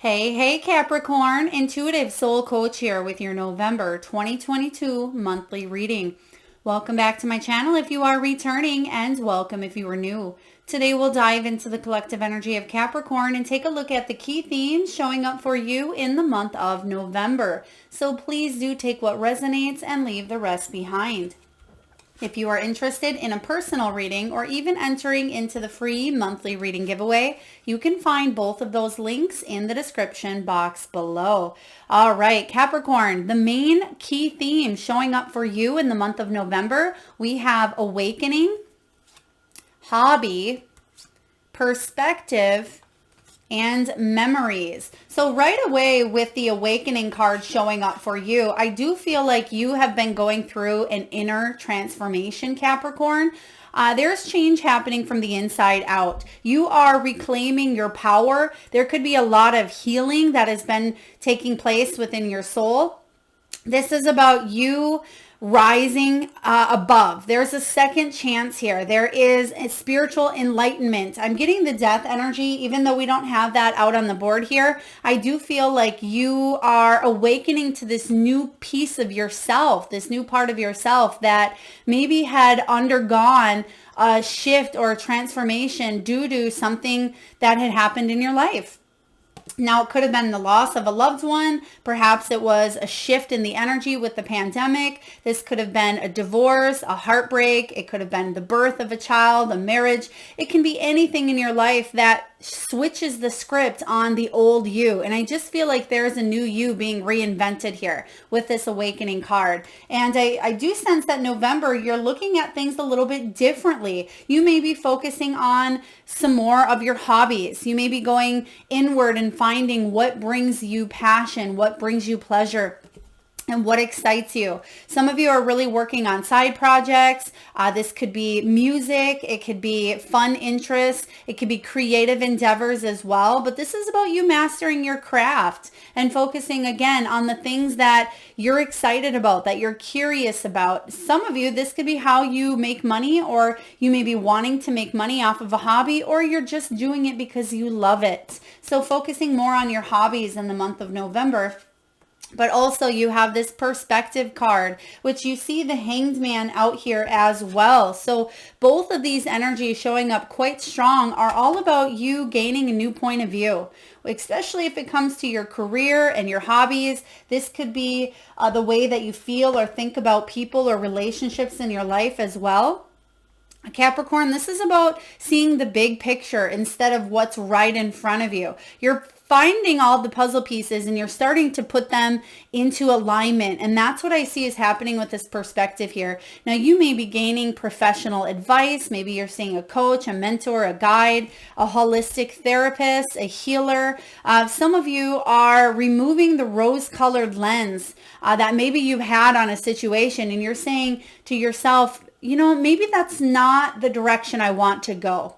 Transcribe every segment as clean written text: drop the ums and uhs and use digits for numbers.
Hey, Capricorn, Intuitive Soul Coach here with your November 2022 monthly reading. Welcome back to my channel if you are returning, and welcome if you are new. Today we'll dive into the collective energy of Capricorn and take a look at the key themes showing up for you in the month of November. So please do take what resonates and leave the rest behind. If you are interested in a personal reading or even entering into the free monthly reading giveaway, you can find both of those links in the description box below. All right, Capricorn, the main key theme showing up for you in the month of November, we have awakening, hobby, perspective, and memories. So right away with the awakening card showing up for you, I do feel like you have been going through an inner transformation, Capricorn. There's change happening from the inside out. You are reclaiming your power. There could be a lot of healing that has been taking place within your soul. This is about you rising above. There's a second chance here. There is a spiritual enlightenment. I'm getting the death energy, even though we don't have that out on the board here. I do feel like you are awakening to this new piece of yourself, this new part of yourself that maybe had undergone a shift or a transformation due to something that had happened in your life. Now, it could have been the loss of a loved one. Perhaps it was a shift in the energy with the pandemic. This could have been a divorce, a heartbreak. It could have been the birth of a child, a marriage. It can be anything in your life that switches the script on the old you. And I just feel like there's a new you being reinvented here with this awakening card. And I do sense that November, you're looking at things a little bit differently. You may be focusing on some more of your hobbies. You may be going inward and finding what brings you passion, what brings you pleasure, and what excites you. Some of you are really working on side projects. This could be music. It could be fun interests. It could be creative endeavors as well. But this is about you mastering your craft and focusing again on the things that you're excited about, that you're curious about. Some of you, this could be how you make money, or you may be wanting to make money off of a hobby, or you're just doing it because you love it. So focusing more on your hobbies in the month of November. But also you have this perspective card, which you see the Hanged Man out here as well. So both of these energies showing up quite strong are all about you gaining a new point of view, especially if it comes to your career and your hobbies. This could be the way that you feel or think about people or relationships in your life as well. Capricorn, this is about seeing the big picture instead of what's right in front of you. You're finding all the puzzle pieces and you're starting to put them into alignment. And that's what I see is happening with this perspective here. Now, you may be gaining professional advice. Maybe you're seeing a coach, a mentor, a guide, a holistic therapist, a healer. Some of you are removing the rose-colored lens that maybe you've had on a situation, and you're saying to yourself, you know, maybe that's not the direction I want to go.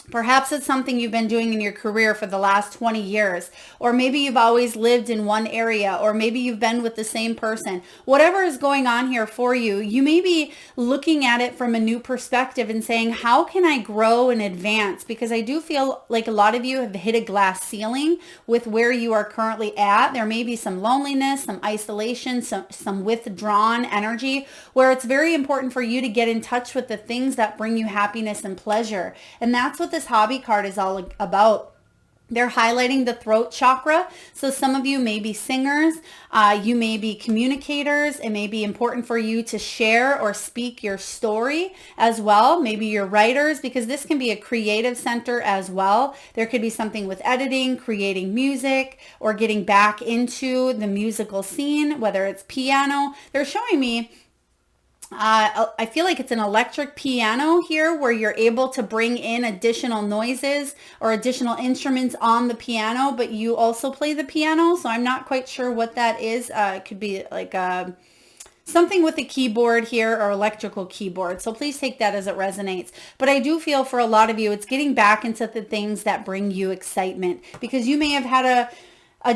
Perhaps it's something you've been doing in your career for the last 20 years, or maybe you've always lived in one area, or maybe you've been with the same person. Whatever is going on here for you, you may be looking at it from a new perspective and saying, how can I grow and advance? Because I do feel like a lot of you have hit a glass ceiling with where you are currently at. There may be some loneliness, some isolation, some withdrawn energy, where it's very important for you to get in touch with the things that bring you happiness and pleasure. And that's what this hobby card is all about. They're highlighting the throat chakra. So some of you may be singers, you may be communicators. It may be important for you to share or speak your story as well. Maybe you're writers, because this can be a creative center as well. There could be something with editing, creating music, or getting back into the musical scene, whether it's piano. They're showing me I feel like it's an electric piano here, where you're able to bring in additional noises or additional instruments on the piano, but you also play the piano. So I'm not quite sure what that is. It could be like something with a keyboard here, or electrical keyboard. So please take that as it resonates. But I do feel for a lot of you, it's getting back into the things that bring you excitement, because you may have had a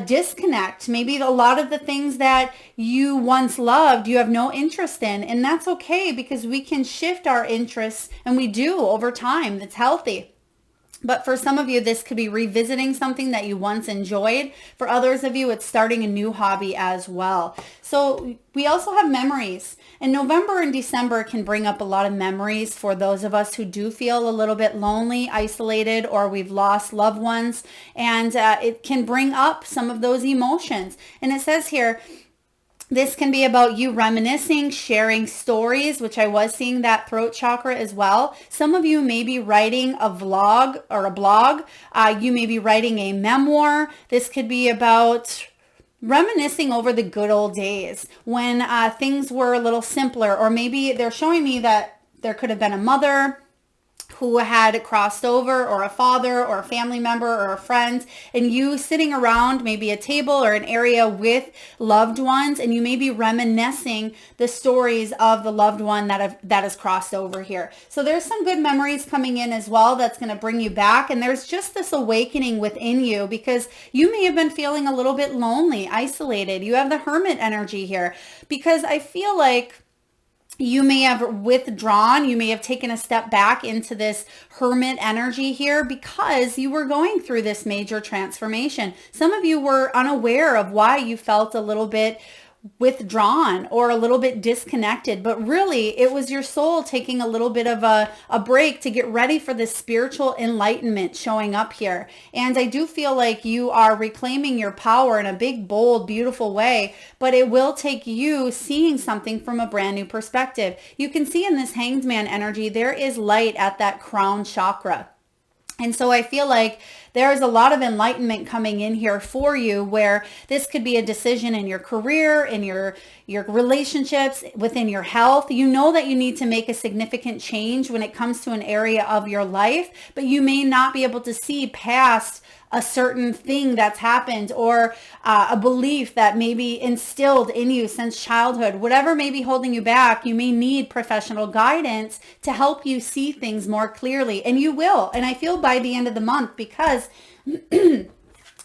disconnect. Maybe a lot of the things that you once loved, you have no interest in, and that's okay, because we can shift our interests, and we do over time. That's healthy. But for some of you, this could be revisiting something that you once enjoyed. For others of you, it's starting a new hobby as well. So we also have memories. And November and December can bring up a lot of memories for those of us who do feel a little bit lonely, isolated, or we've lost loved ones. And it can bring up some of those emotions. And it says here, this can be about you reminiscing, sharing stories, which I was seeing that throat chakra as well. Some of you may be writing a vlog or a blog. You may be writing a memoir. This could be about reminiscing over the good old days when things were a little simpler, or maybe they're showing me that there could have been a mother who had crossed over, or a father or a family member or a friend, and you sitting around maybe a table or an area with loved ones, and you may be reminiscing the stories of the loved one that has crossed over here. So there's some good memories coming in as well that's going to bring you back, and there's just this awakening within you because you may have been feeling a little bit lonely, isolated. You have the hermit energy here because I feel like you may have withdrawn, you may have taken a step back into this hermit energy here because you were going through this major transformation. Some of you were unaware of why you felt a little bit withdrawn or a little bit disconnected, but really it was your soul taking a little bit of a break to get ready for this spiritual enlightenment showing up here. And I do feel like you are reclaiming your power in a big, bold, beautiful way, but it will take you seeing something from a brand new perspective. You can see in this Hanged Man energy, there is light at that crown chakra. And so I feel like there is a lot of enlightenment coming in here for you where this could be a decision in your career, in your relationships, within your health. You know that you need to make a significant change when it comes to an area of your life, but you may not be able to see past a certain thing that's happened or a belief that may be instilled in you since childhood. Whatever may be holding you back, you may need professional guidance to help you see things more clearly. And you will. And I feel by the end of the month, because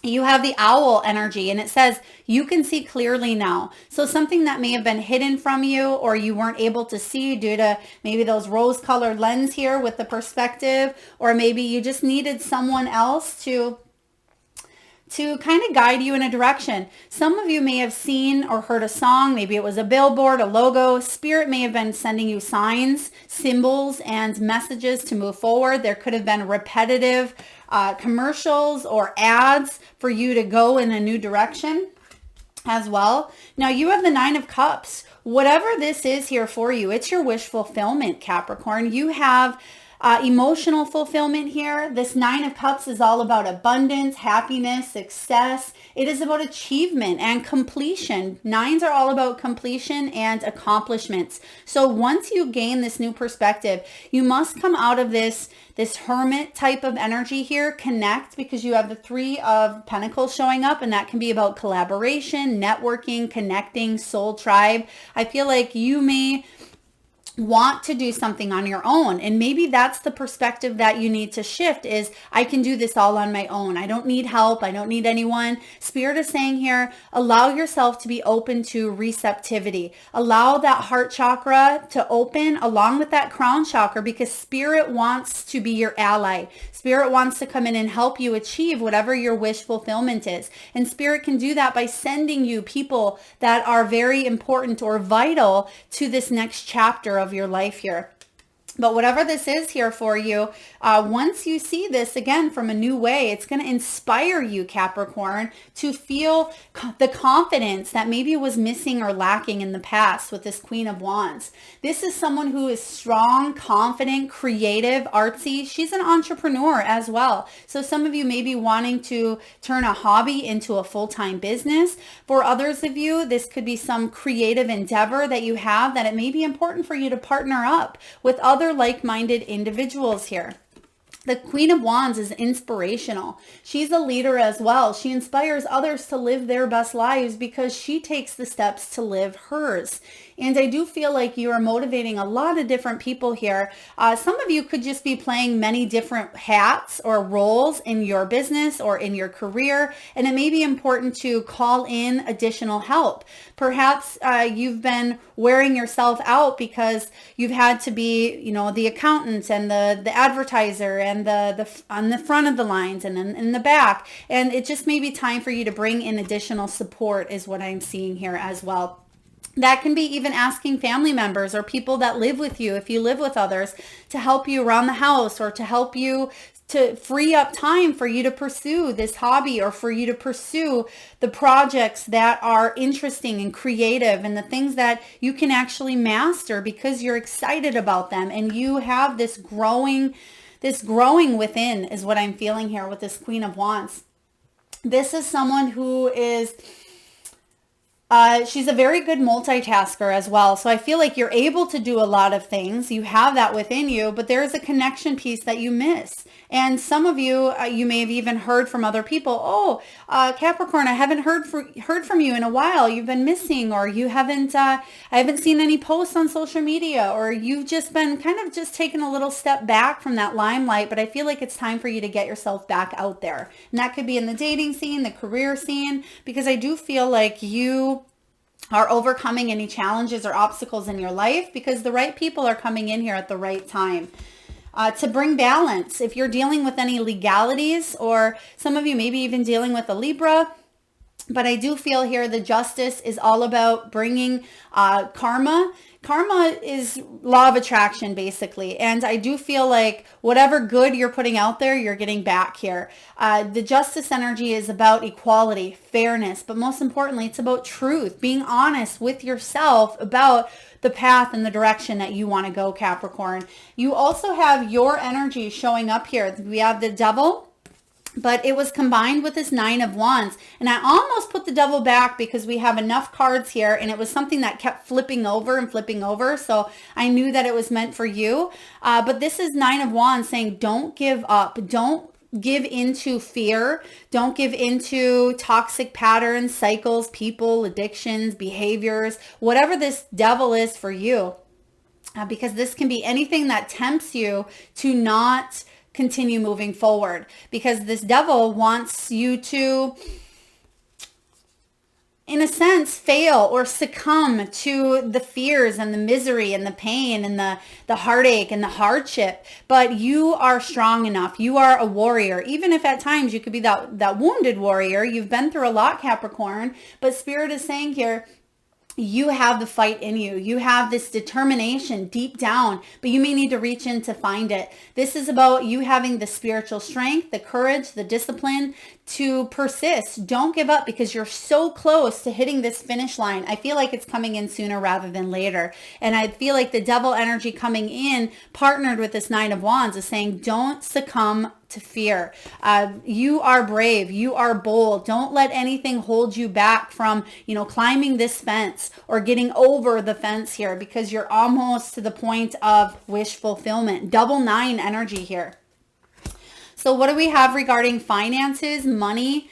you have the owl energy and it says you can see clearly now. So something that may have been hidden from you or you weren't able to see due to maybe those rose-colored lens here with the perspective, or maybe you just needed someone else to kind of guide you in a direction. Some of you may have seen or heard a song. Maybe it was a billboard, a logo. Spirit may have been sending you signs, symbols, and messages to move forward. There could have been repetitive commercials or ads for you to go in a new direction as well. Now you have the Nine of Cups. Whatever this is here for you, it's your wish fulfillment, Capricorn. You have emotional fulfillment here. This Nine of Cups is all about abundance, happiness, success. It is about achievement and completion. Nines are all about completion and accomplishments. So once you gain this new perspective, you must come out of this hermit type of energy here, connect, because you have the Three of Pentacles showing up, and that can be about collaboration, networking, connecting, soul tribe. I feel like you may want to do something on your own, and maybe that's the perspective that you need to shift, is I can do this all on my own. I don't need help. I don't need anyone. Spirit is saying here, allow yourself to be open to receptivity. Allow that heart chakra to open along with that crown chakra, because Spirit wants to be your ally. Spirit wants to come in and help you achieve whatever your wish fulfillment is. And Spirit can do that by sending you people that are very important or vital to this next chapter of your life here. But whatever this is here for you, once you see this again from a new way, it's going to inspire you, Capricorn, to feel the confidence that maybe was missing or lacking in the past with this Queen of Wands. This is someone who is strong, confident, creative, artsy. She's an entrepreneur as well. So some of you may be wanting to turn a hobby into a full-time business. For others of you, this could be some creative endeavor that you have that it may be important for you to partner up with other like-minded individuals here. The Queen of Wands is inspirational. She's a leader as well. She inspires others to live their best lives because she takes the steps to live hers. And I do feel like you are motivating a lot of different people here. Some of you could just be playing many different hats or roles in your business or in your career, and it may be important to call in additional help. Perhaps you've been wearing yourself out because you've had to be, the accountant and the advertiser and and on the front of the lines and in the back. And it just may be time for you to bring in additional support is what I'm seeing here as well. That can be even asking family members or people that live with you, if you live with others, to help you around the house or to help you to free up time for you to pursue this hobby or for you to pursue the projects that are interesting and creative and the things that you can actually master because you're excited about them and you have this growing within is what I'm feeling here with this Queen of Wands. This is someone who is she's a very good multitasker as well. So I feel like you're able to do a lot of things. You have that within you, but there's a connection piece that you miss. And some of you, you may have even heard from other people, oh, Capricorn, I haven't heard from you in a while. You've been missing, or you haven't, I haven't seen any posts on social media, or you've just been kind of just taking a little step back from that limelight. But I feel like it's time for you to get yourself back out there. And that could be in the dating scene, the career scene, because I do feel like you are overcoming any challenges or obstacles in your life because the right people are coming in here at the right time. To bring balance, if you're dealing with any legalities, or some of you maybe even dealing with a Libra, but I do feel here the justice is all about bringing karma. Karma is law of attraction, basically. And I do feel like whatever good you're putting out there, you're getting back here. The justice energy is about equality, fairness, but most importantly, it's about truth, being honest with yourself about the path and the direction that you want to go, Capricorn. You also have your energy showing up here. We have the Devil, but it was combined with this Nine of Wands. And I almost put the Devil back because we have enough cards here, and it was something that kept flipping over and flipping over. So I knew that it was meant for you. But this is Nine of Wands saying, don't give up. Don't give into fear. Don't give into toxic patterns, cycles, people, addictions, behaviors, whatever this Devil is for you. Because this can be anything that tempts you to not continue moving forward, because this Devil wants you to, in a sense, fail or succumb to the fears and the misery and the pain and the heartache and the hardship. But you are strong enough. You are a warrior, even if at times you could be that wounded warrior. You've been through a lot, Capricorn, but Spirit is saying here, you have the fight in you. You have this determination deep down, but you may need to reach in to find it. This is about you having the spiritual strength, the courage, the discipline to persist. Don't give up because you're so close to hitting this finish line. I feel like it's coming in sooner rather than later. And I feel like the Devil energy coming in partnered with this Nine of Wands is saying, don't succumb to fear. You are brave. You are bold. Don't let anything hold you back from, climbing this fence or getting over the fence here, because you're almost to the point of wish fulfillment. Double 9 energy here. So what do we have regarding finances, money,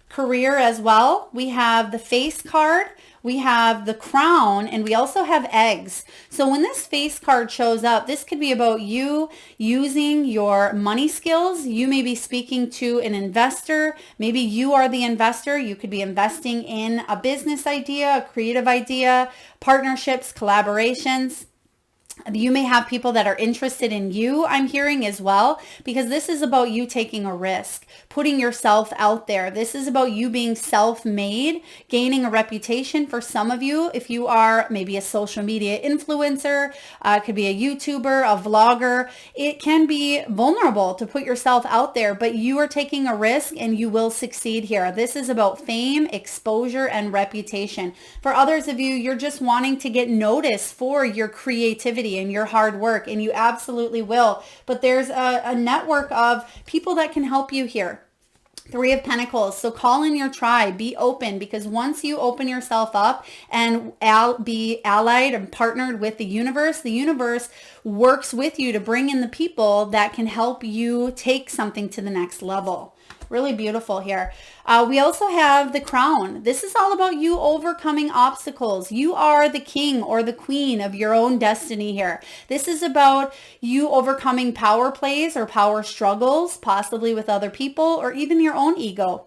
career as well? We have the Face card. We have the Crown, and we also have Eggs. So when this Face card shows up, this could be about you using your money skills. You may be speaking to an investor. Maybe you are the investor. You could be investing in a business idea, a creative idea, partnerships, collaborations. You may have people that are interested in you, I'm hearing as well, because this is about you taking a risk, putting yourself out there. This is about you being self-made, gaining a reputation for some of you. If you are maybe a social media influencer, could be a YouTuber, a vlogger, it can be vulnerable to put yourself out there, but you are taking a risk and you will succeed here. This is about fame, exposure, and reputation. For others of you, you're just wanting to get noticed for your creativity and your hard work, and you absolutely will. But there's a network of people that can help you here. Three of Pentacles. So call in your tribe, be open, because once you open yourself up and be allied and partnered with the universe works with you to bring in the people that can help you take something to the next level. Really beautiful here. We also have the Crown. This is all about you overcoming obstacles. You are the king or the queen of your own destiny here. This is about you overcoming power plays or power struggles, possibly with other people or even your own ego.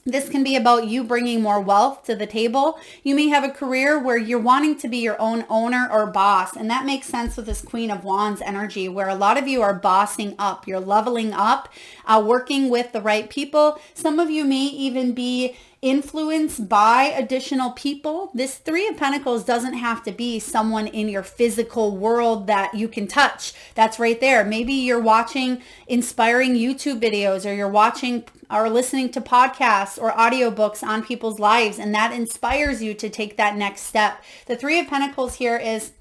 This can be about you bringing more wealth to the table. You may have a career where you're wanting to be your own owner or boss. And that makes sense with this Queen of Wands energy, where a lot of you are bossing up. You're leveling up, working with the right people. Some of you may even be influenced by additional people. This Three of Pentacles doesn't have to be someone in your physical world that you can touch. That's right there. Maybe you're watching inspiring YouTube videos, or you're watching or listening to podcasts or audiobooks on people's lives, and that inspires you to take that next step. The Three of Pentacles here is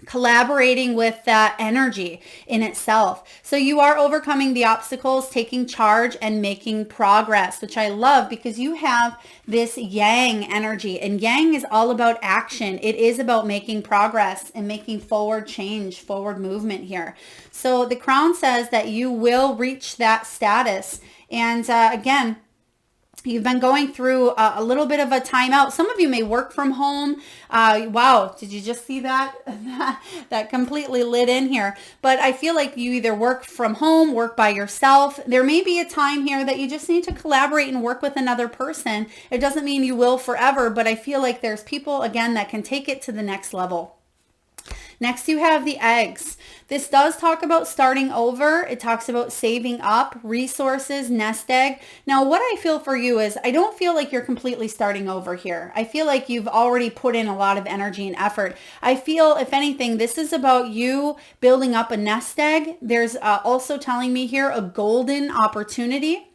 collaborating with that energy in itself. So you are overcoming the obstacles, taking charge, and making progress, which I love because you have this Yang energy, and Yang is all about action. It is about making progress and making forward change, forward movement here. So the Crown says that you will reach that status. And again, you've been going through a little bit of a timeout. Some of you may work from home. Wow, did you just see that? That completely lit in here. But I feel like you either work from home, work by yourself. There may be a time here that you just need to collaborate and work with another person. It doesn't mean you will forever, but I feel like there's people, again, that can take it to the next level. Next, you have the eggs. This does talk about starting over. It talks about saving up, resources, nest egg. Now, what I feel for you is I don't feel like you're completely starting over here. I feel like you've already put in a lot of energy and effort. I feel, if anything, this is about you building up a nest egg. There's also telling me here a golden opportunity.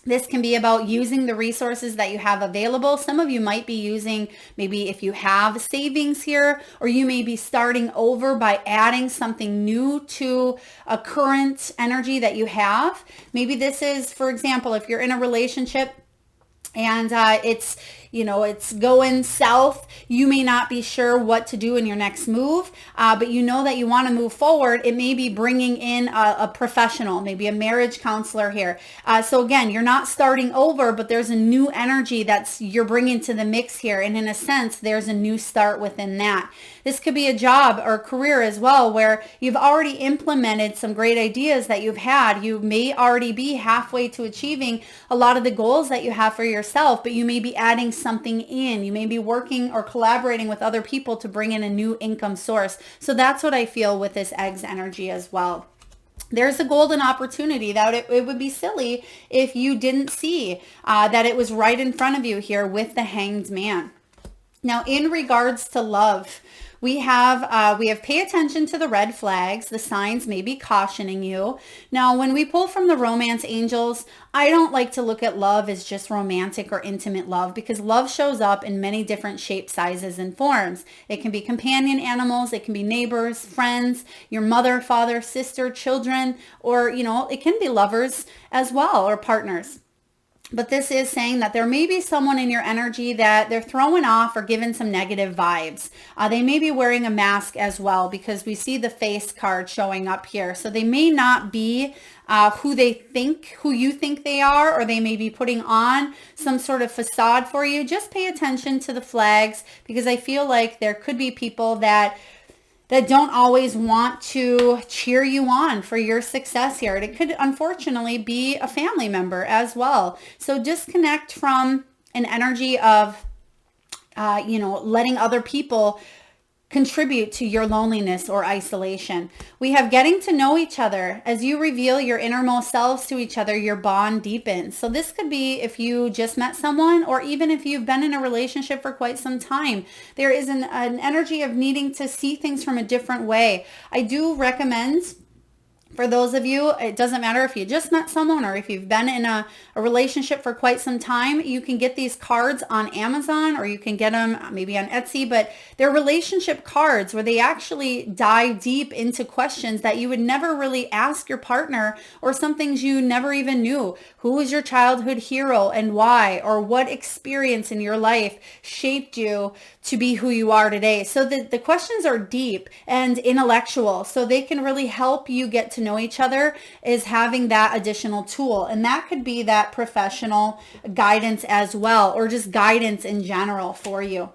This can be about using the resources that you have available. Some of you might be using, maybe if you have savings here, or you may be starting over by adding something new to a current energy that you have. Maybe this is, for example, if you're in a relationship and it's going south, you may not be sure what to do in your next move, but you know that you want to move forward. It may be bringing in a professional, maybe a marriage counselor here. So again, you're not starting over, but there's a new energy you're bringing to the mix here. And in a sense, there's a new start within that. This could be a job or career as well, where you've already implemented some great ideas that you've had. You may already be halfway to achieving a lot of the goals that you have for yourself, but you may be adding something in. You may be working or collaborating with other people to bring in a new income source. So that's what I feel with this eggs energy as well. There's a golden opportunity that it would be silly if you didn't see that it was right in front of you here with the Hanged Man. Now, in regards to love, we have pay attention to the red flags. The signs may be cautioning you. Now, when we pull from the romance angels, I don't like to look at love as just romantic or intimate love, because love shows up in many different shapes, sizes, and forms. It can be companion animals. It can be neighbors, friends, your mother, father, sister, children, or, it can be lovers as well, or partners. But this is saying that there may be someone in your energy that they're throwing off or giving some negative vibes. They may be wearing a mask as well, because we see the face card showing up here. So they may not be who you think they are, or they may be putting on some sort of facade for you. Just pay attention to the flags, because I feel like there could be people that don't always want to cheer you on for your success here. And it could unfortunately be a family member as well. So disconnect from an energy of, letting other people contribute to your loneliness or isolation. We have getting to know each other. As you reveal your innermost selves to each other, your bond deepens. So this could be if you just met someone, or even if you've been in a relationship for quite some time. There is an energy of needing to see things from a different way. I do recommend, for those of you, it doesn't matter if you just met someone or if you've been in a relationship for quite some time, you can get these cards on Amazon, or you can get them maybe on Etsy, but they're relationship cards where they actually dive deep into questions that you would never really ask your partner, or some things you never even knew. Who was your childhood hero and why? Or what experience in your life shaped you to be who you are today? So the questions are deep and intellectual, so they can really help you get to know each other, is having that additional tool. And that could be that professional guidance as well, or just guidance in general for you.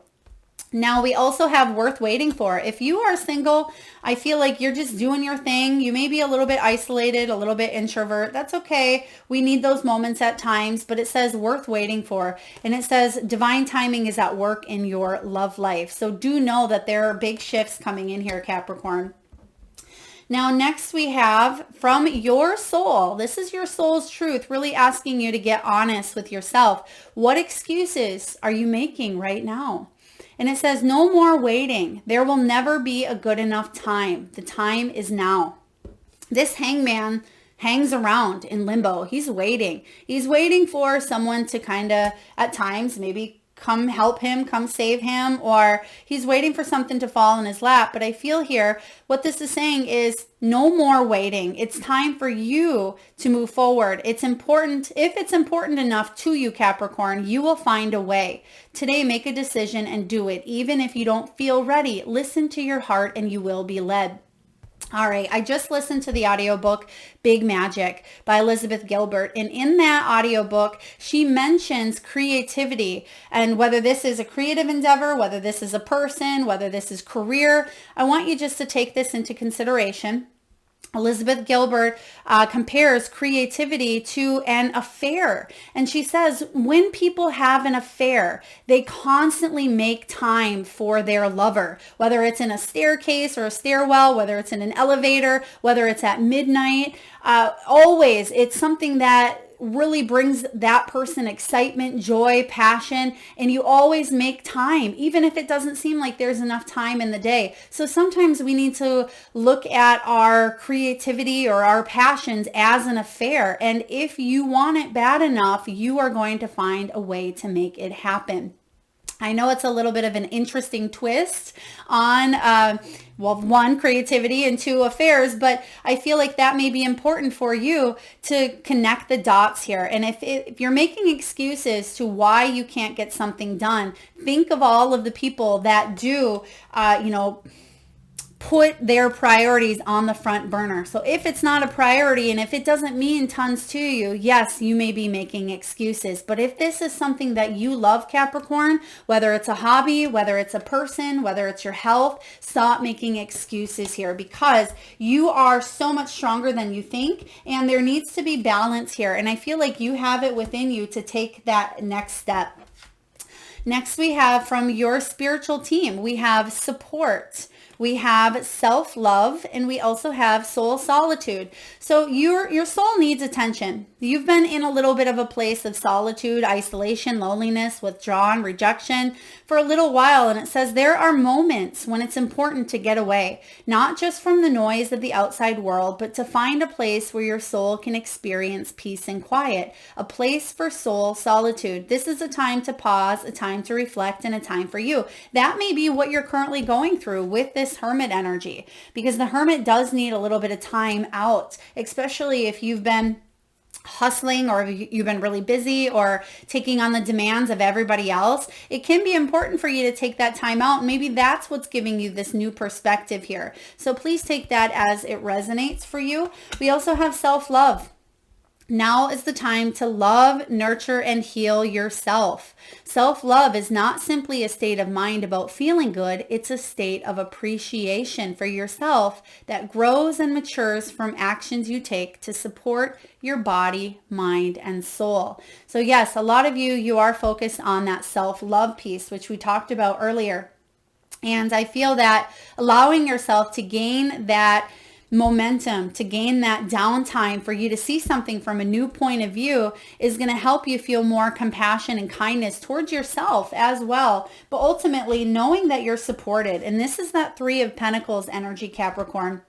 Now we also have worth waiting for. If you are single, I feel like you're just doing your thing. You may be a little bit isolated, a little bit introvert. That's okay. We need those moments at times, but it says worth waiting for. And it says divine timing is at work in your love life. So do know that there are big shifts coming in here, Capricorn. Now, next we have from your soul. This is your soul's truth, really asking you to get honest with yourself. What excuses are you making right now? And it says, no more waiting. There will never be a good enough time. The time is now. This hangman hangs around in limbo. He's waiting. He's waiting for someone to kind of, at times, maybe come help him, come save him, or he's waiting for something to fall in his lap. But I feel here, what this is saying is no more waiting. It's time for you to move forward. It's important. If it's important enough to you, Capricorn, you will find a way. Today, make a decision and do it. Even if you don't feel ready, listen to your heart and you will be led. All right, I just listened to the audiobook Big Magic by Elizabeth Gilbert. And in that audiobook, she mentions creativity and whether this is a creative endeavor, whether this is a person, whether this is career. I want you just to take this into consideration. Elizabeth Gilbert compares creativity to an affair. And she says, when people have an affair, they constantly make time for their lover, whether it's in a staircase or a stairwell, whether it's in an elevator, whether it's at midnight. Always, it's something that really brings that person excitement, joy, passion, and you always make time, even if it doesn't seem like there's enough time in the day. So sometimes we need to look at our creativity or our passions as an affair. And if you want it bad enough, you are going to find a way to make it happen. I know it's a little bit of an interesting twist on, one, creativity and two, affairs, but I feel like that may be important for you to connect the dots here. And if you're making excuses to why you can't get something done, think of all of the people that do, put their priorities on the front burner. So if it's not a priority and if it doesn't mean tons to you, yes, you may be making excuses. But if this is something that you love, Capricorn, whether it's a hobby, whether it's a person, whether it's your health, stop making excuses here because you are so much stronger than you think. And there needs to be balance here. And I feel like you have it within you to take that next step. Next, we have from your spiritual team, we have support. We have self-love, and we also have soul solitude. So your soul needs attention. You've been in a little bit of a place of solitude, isolation, loneliness, withdrawn, rejection for a little while. And it says there are moments when it's important to get away, not just from the noise of the outside world, but to find a place where your soul can experience peace and quiet, a place for soul solitude. This is a time to pause, a time to reflect, and a time for you. That may be what you're currently going through with this hermit energy, because the hermit does need a little bit of time out, especially if you've been hustling or you've been really busy or taking on the demands of everybody else. It can be important for you to take that time out. And maybe that's what's giving you this new perspective here. So please take that as it resonates for you. We also have self-love. Now is the time to love, nurture, and heal yourself. Self-love is not simply a state of mind about feeling good. It's a state of appreciation for yourself that grows and matures from actions you take to support your body, mind, and soul. So yes, a lot of you are focused on that self-love piece, which we talked about earlier. And I feel that allowing yourself to gain that momentum, to gain that downtime for you to see something from a new point of view is going to help you feel more compassion and kindness towards yourself as well. But ultimately, knowing that you're supported, and this is that Three of Pentacles energy, Capricorn.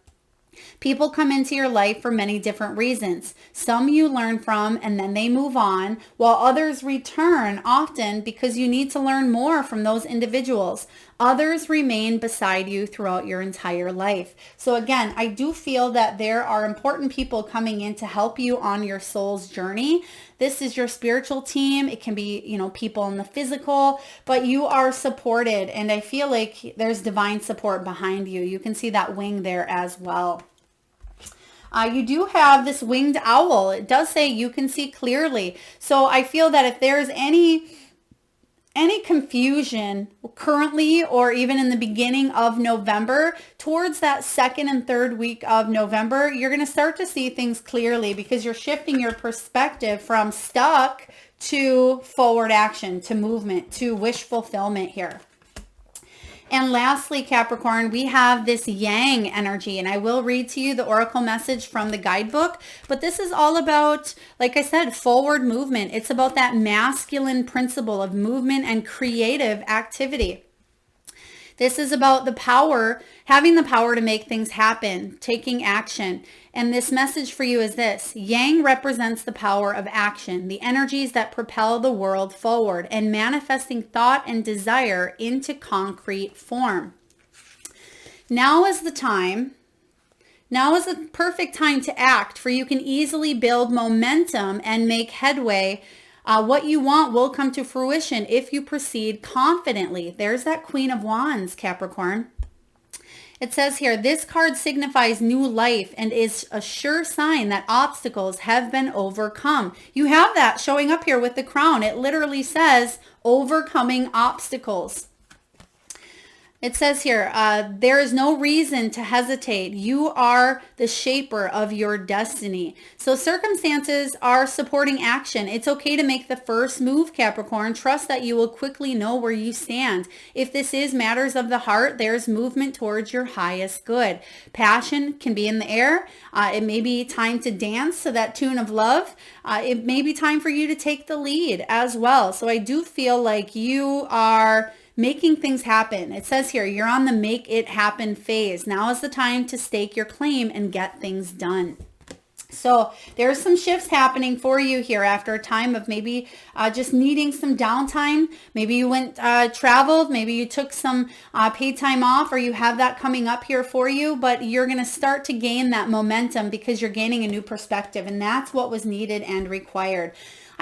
People come into your life for many different reasons. Some you learn from and then they move on, while others return often because you need to learn more from those individuals. Others remain beside you throughout your entire life. So again, I do feel that there are important people coming in to help you on your soul's journey. This is your spiritual team. It can be, people in the physical, but you are supported. And I feel like there's divine support behind you. You can see that wing there as well. You do have this winged owl. It does say you can see clearly. So I feel that if there's any any confusion currently or even in the beginning of November, towards that second and third week of November, you're going to start to see things clearly because you're shifting your perspective from stuck to forward action, to movement, to wish fulfillment here. And lastly, Capricorn, we have this yang energy, and I will read to you the oracle message from the guidebook, but this is all about, like I said, forward movement. It's about that masculine principle of movement and creative activity. This is about the power, having the power to make things happen, taking action. And this message for you is this: Yang represents the power of action, the energies that propel the world forward, and manifesting thought and desire into concrete form. Now is the perfect time to act, for you can easily build momentum and make headway. What you want will come to fruition if you proceed confidently. There's that Queen of Wands, Capricorn. It says here, this card signifies new life and is a sure sign that obstacles have been overcome. You have that showing up here with the crown. It literally says overcoming obstacles. It says here, there is no reason to hesitate. You are the shaper of your destiny. So circumstances are supporting action. It's okay to make the first move, Capricorn. Trust that you will quickly know where you stand. If this is matters of the heart, there's movement towards your highest good. Passion can be in the air. It may be time to dance to that tune of love. It may be time for you to take the lead as well. So I do feel like you are making things happen. It says here, you're on the make it happen phase. Now is the time to stake your claim and get things done. So there's some shifts happening for you here after a time of maybe just needing some downtime. Maybe you went traveled, maybe you took some paid time off, or you have that coming up here for you, but you're going to start to gain that momentum because you're gaining a new perspective, and that's what was needed and required.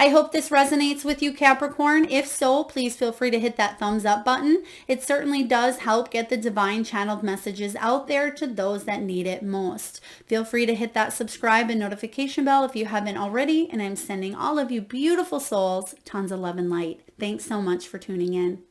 I hope this resonates with you, Capricorn. If so, please feel free to hit that thumbs up button. It certainly does help get the divine channeled messages out there to those that need it most. Feel free to hit that subscribe and notification bell if you haven't already, and I'm sending all of you beautiful souls tons of love and light. Thanks so much for tuning in.